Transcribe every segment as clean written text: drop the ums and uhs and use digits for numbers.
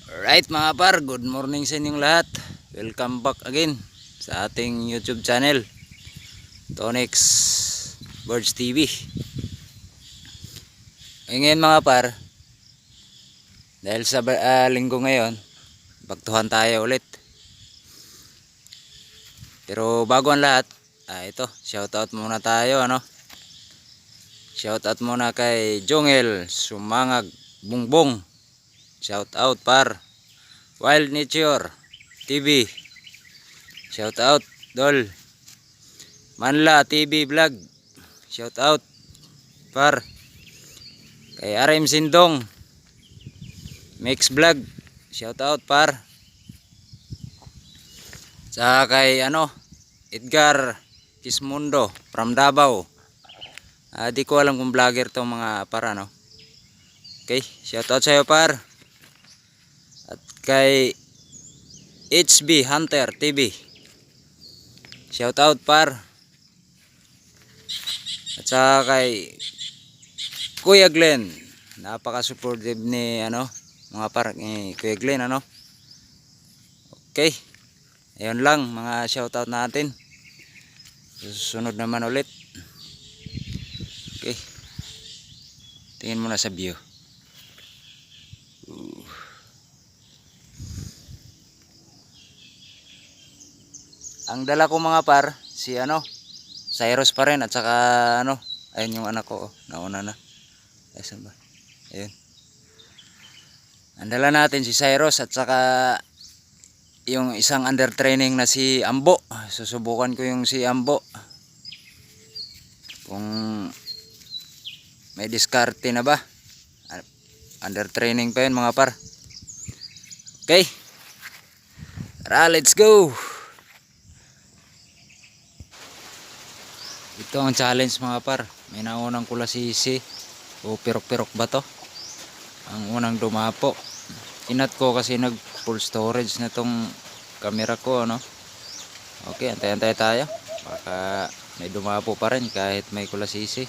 Alright mga par, good morning sa inyong lahat. Welcome back again sa ating YouTube channel, Tonex Birds TV. Ngayon mga par, dahil sa linggo ngayon, bagtuhan tayo ulit. Pero bago ang lahat, ito, shoutout muna tayo Shoutout muna kay Jongel Sumangag Bungbong. Shoutout par. Wild Nature TV. Shoutout Dol. Manla TV Vlog. Shoutout par. Kay RM Sindong Mix Vlog. Shoutout par. Sa kay Edgar Kismundo from Davao. Di ko alam kung vlogger to mga par Okay, shoutout sa iyo par. At kay HB Hunter TV. Shoutout par. At sa kay Kuya Glenn, napaka-supportive ni mga par ni Kuya Glenn Okay. Ayun lang mga shoutout natin. Susunod naman ulit. Okay. Tingin muna sa view. Ang dala ko mga par, si Cyrus pa rin at saka ayun yung anak ko, nauna na. Ayun ba? Ayun. Ang dala natin si Cyrus at saka yung isang under training na si Ambo. Susubukan ko yung si Ambo. Kung may diskarte na ba. Under training pa yun mga par. Okay. Tara, let's go. Ito ang challenge mga par. May naunang kulasisi o pirok-pirok ba to? Ang unang dumapo. Inat ko kasi nag full storage na tong camera ko Okay, antay-antay tayo. Baka may dumapo pa rin kahit may kulasisi.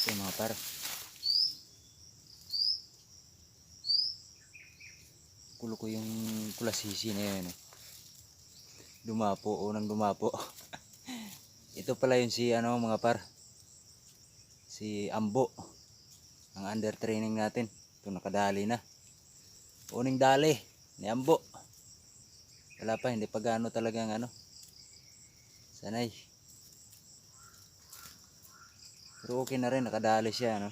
Okay mga par. Kulo ko yung kulasisi na yun. Dumapo, unang dumapo. Ito pala yun si ano mga par. Si Ambo. Ang under training natin. Ito nakadali na. Uning dali ni Ambo. Wala pa, hindi pa gaano talagang ano. Sanay. Pero okay na rin, nakadali siya, no?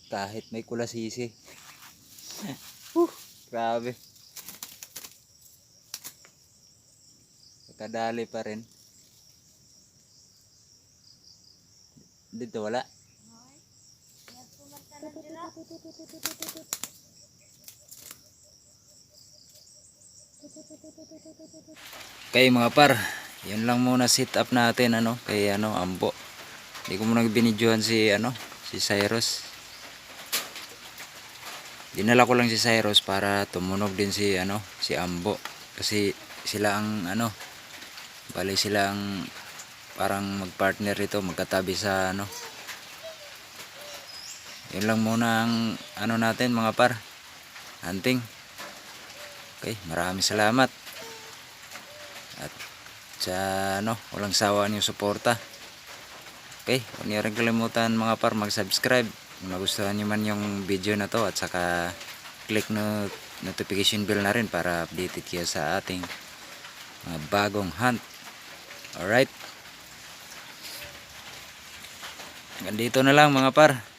Kahit may kulasisi. Grabe. Nakadali pa rin. Dito wala. Okay mga par, yun lang muna sit up natin ano kay ano Ambo. Hindi ko muna binidyohan si ano si Cyrus. Dinala ko lang si Cyrus para tumunog din si ano si Ambo kasi sila ang ano bali sila ang parang magpartner ito, magkatabi sa ano. Yun lang muna ang ano natin mga par, hunting. Okay, maraming salamat. At sa ano, walang sawa niyong suporta. Okay, huwag niyo rin kalimutan mga par mag-subscribe kung nagustuhan niyo man yung video na to, at saka click notification bell na rin para updated kayo sa ating mga bagong hunt. Alright, hanggang dito na lang mga par.